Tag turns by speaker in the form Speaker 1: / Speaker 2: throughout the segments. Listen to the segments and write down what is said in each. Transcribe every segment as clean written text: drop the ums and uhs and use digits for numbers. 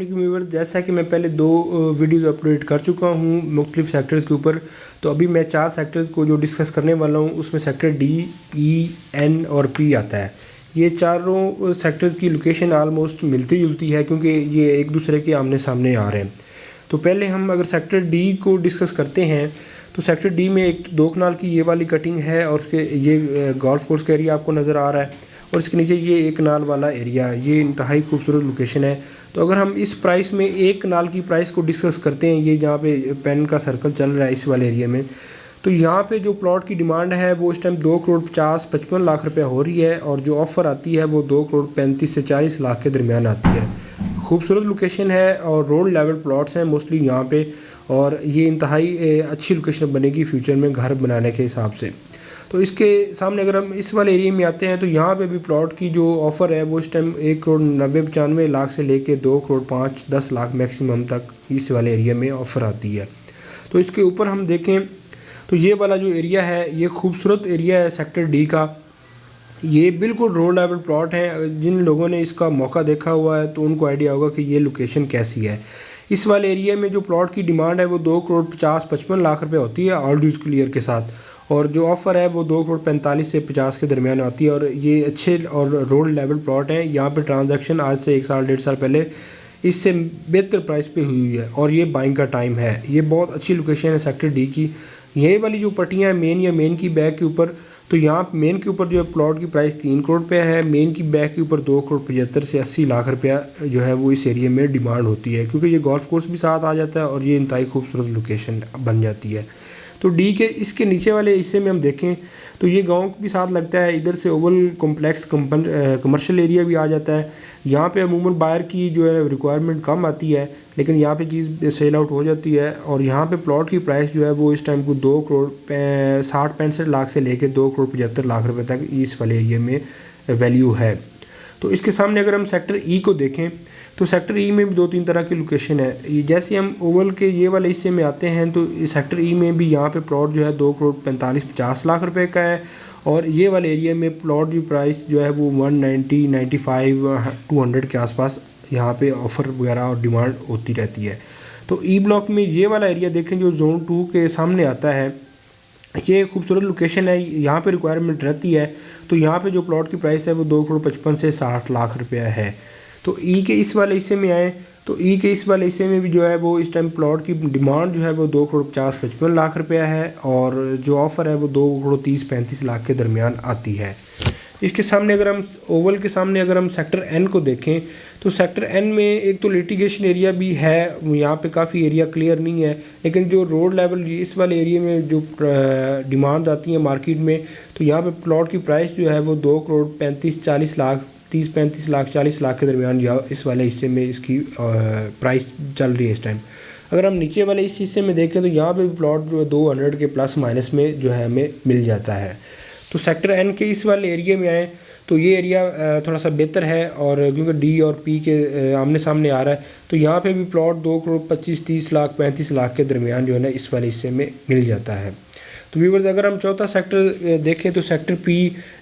Speaker 1: वालेकुम व्यूअर्स, जैसा कि मैं पहले 2 वीडियोज़ अपलोड कर चुका हूँ मुख्तलिफ सेक्टर्स के ऊपर। तो अभी मैं 4 सेक्टर्स को जो डिस्कस करने वाला हूँ उसमें सेक्टर डी, ई, एन और पी आता है। ये चारों सेक्टर्स की लोकेशन आलमोस्ट मिलती जुलती है क्योंकि ये एक दूसरे के आमने सामने आ रहे हैं। तो पहले हम अगर सेक्टर डी को डिस्कस करते हैं तो सेक्टर डी में एक 2 कनाल की ये वाली कटिंग है और उसके ये गोल्फ कोर्स का एरिया आपको नज़र आ रहा है और इसके नीचे ये 1 कनाल वाला एरिया, ये इंतहाई खूबसूरत लोकेशन है। तो अगर हम इस प्राइस में 1 कनाल की प्राइस को डिस्कस करते हैं, ये जहाँ पे पेन का सर्कल चल रहा है इस वाले एरिया में, तो यहाँ पे जो प्लॉट की डिमांड है वो इस टाइम 2,50,55 लाख रुपया हो रही है और जो ऑफ़र आती है वो 2,35 से 40 लाख के दरमियान आती है। खूबसूरत लोकेशन है और रोड लेवल प्लॉट्स हैं मोस्टली यहाँ पे, और ये इंतहाई अच्छी लोकेशन बनेगी फ्यूचर में घर बनाने के हिसाब से। तो इसके सामने अगर हम इस वाले एरिया में आते हैं तो यहाँ पे भी प्लॉट की जो ऑफ़र है वो इस टाइम 1,90,95 लाख से लेके 2,05,10 लाख मैक्सिमम तक इस वाले एरिया में ऑफ़र आती है। तो इसके ऊपर हम देखें तो ये वाला जो एरिया है ये खूबसूरत एरिया है सेक्टर डी का। ये बिल्कुल रोड लेवल प्लॉट है। जिन लोगों ने इसका मौका देखा हुआ है तो उनको आइडिया होगा कि ये लोकेशन कैसी है। इस वाले एरिया में जो प्लॉट की डिमांड है वो 2,50,55 लाख रुपये होती है ऑल ड्यूज क्लियर के साथ, और जो ऑफ़र है वो 2,45 से 50 के दरमियान आती है। और ये अच्छे और रोड लेवल प्लॉट हैं। यहाँ पे ट्रांजैक्शन आज से 1 साल 1.5 साल पहले इससे बेहतर प्राइस पे हुई है और ये बाइंग का टाइम है। ये बहुत अच्छी लोकेशन है सेक्टर डी की। ये वाली जो पट्टियाँ हैं मेन या मेन की बैक के ऊपर, तो यहाँ मेन के ऊपर जो है प्लॉट की प्राइस 3 करोड़ रुपया है, मेन की बैक के ऊपर 2,75 से 80 लाख रुपया जो है वो इस एरिया में डिमांड होती है, क्योंकि ये गोल्फ कोर्स भी साथ आ जाता है और ये इंतहाई खूबसूरत लोकेशन बन जाती है। तो डी के इसके नीचे वाले हिस्से में हम देखें तो ये गांव भी साथ लगता है। इधर से ओवल कॉम्प्लेक्स कमर्शियल एरिया भी आ जाता है। यहाँ पे अमूमन बायर की जो है रिक्वायरमेंट कम आती है, लेकिन यहाँ पे चीज़ सेल आउट हो जाती है। और यहाँ पे प्लॉट की प्राइस जो है वो इस टाइम को 2,60,65 लाख से लेकर 2,75 लाख रुपए तक इस वाले एरिया में वैल्यू है। तो इसके सामने अगर हम सेक्टर ई को देखें तो सेक्टर ई में भी 2-3 तरह की लोकेशन है। जैसे हम ओवल के ये वाले हिस्से में आते हैं तो सेक्टर ई में भी यहाँ पे प्लॉट जो है 2,45-50 लाख रुपए का है, और ये वाले एरिया में प्लॉट की प्राइस जो है वो 190, 95, 200 के आसपास यहाँ पे ऑफ़र वगैरह और डिमांड होती रहती है। तो ई ब्लॉक में ये वाला एरिया देखें जो जोन 2 के सामने आता है, ये खूबसूरत लोकेशन है। यहाँ पे रिक्वायरमेंट रहती है। तो यहाँ पे जो प्लॉट की प्राइस है वो 2,55 से 60 लाख रुपया है। तो ई के इस वाले हिस्से में आए तो ई के इस वाले हिस्से में भी जो है वो इस टाइम प्लॉट की डिमांड जो है वो 2,50-55 लाख रुपया है, और जो ऑफ़र है वो 2,30-35 लाख के दरमियान आती है। इसके सामने अगर हम ओवल के सामने अगर हम सेक्टर एन को देखें तो सेक्टर एन में एक तो लिटिगेशन एरिया भी है, यहाँ पे काफ़ी एरिया क्लियर नहीं है, लेकिन जो रोड लेवल इस वाले एरिया में जो डिमांड आती है मार्केट में, तो यहाँ पे प्लॉट की प्राइस जो है वो 2,35-40 लाख 30-35 लाख 40 लाख के दरमियान इस वाले हिस्से में इसकी प्राइस चल रही है इस टाइम। अगर हम नीचे वाले इस हिस्से में देखें तो यहाँ पे भी प्लॉट जो है 200 के प्लस माइनस में जो है हमें मिल जाता है। तो सेक्टर एन के इस वाले एरिया में आए तो ये एरिया थोड़ा सा बेहतर है, और क्योंकि डी और पी के आमने सामने आ रहा है, तो यहाँ पे भी प्लॉट 2,25-30 लाख 35 लाख के दरमियान जो है ना इस वाले हिस्से में मिल जाता है। तो व्यूअर्स अगर हम चौथा सेक्टर देखें तो सेक्टर पी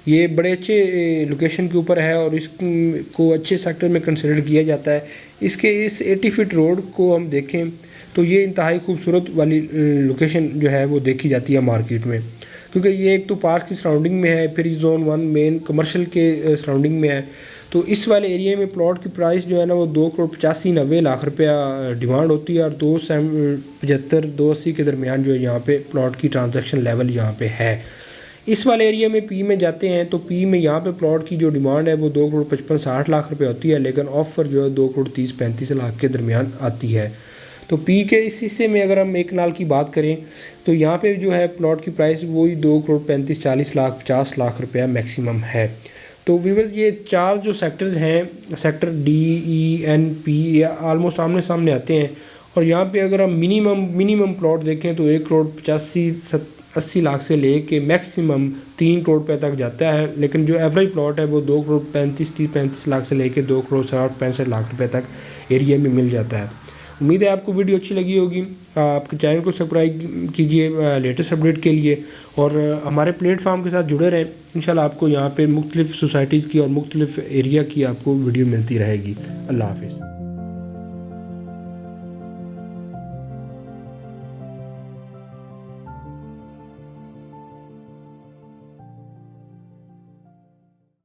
Speaker 1: ये बड़े अच्छे लोकेशन के ऊपर है और इसको अच्छे सेक्टर में कंसिडर किया जाता है। इसके इस 80 फीट रोड को हम देखें तो ये इंतहाई खूबसूरत वाली लोकेशन जो है वो देखी जाती है मार्केट में, क्योंकि ये एक तो पार्क की सराउंडिंग में है, फिर जोन 1 मेन कमर्शियल के सराउंडिंग में है। तो इस वाले एरिया में प्लॉट की प्राइस जो है ना वो 2,85-90 लाख रुपया डिमांड होती है, और 2,75-2,80 के दरमियान जो है यहाँ पे प्लॉट की ट्रांजैक्शन लेवल यहाँ पे है। इस वाले एरिया में पी में जाते हैं तो पी में यहाँ पे प्लॉट की जो डिमांड है वो 2,55-60 लाख रुपये होती है, लेकिन ऑफ़र जो है 2,30-35 लाख के दरमियान आती है। तो पी के इस हिस्से में अगर हम 1 कनाल की बात करें तो यहाँ पे जो है प्लॉट की प्राइस वही 2,35-40 लाख 50 लाख रुपया मैक्सिमम है। तो व्यूअर्स ये 4 जो सेक्टर्स हैं सेक्टर डी, ई, एन, पी या आलमोस्ट आमने सामने आते हैं, और यहाँ पे अगर हम मिनिमम प्लॉट देखें तो 1,85-80 लाख से ले के मैक्सिमम 3 करोड़ रुपये तक जाता है, लेकिन जो एवरेज प्लॉट है वो 2,35 लाख से लेके 2,65 लाख रुपये तक एरिया में मिल जाता है। उम्मीद है आपको वीडियो अच्छी लगी होगी। आपके चैनल को सब्सक्राइब कीजिए लेटेस्ट अपडेट के लिए, और हमारे प्लेटफॉर्म के साथ जुड़े रहें। इंशाल्लाह आपको यहाँ पे मुख्तलिफ सोसाइटीज़ की और मुख्तलिफ एरिया की आपको वीडियो मिलती रहेगी। अल्लाह हाफिज़।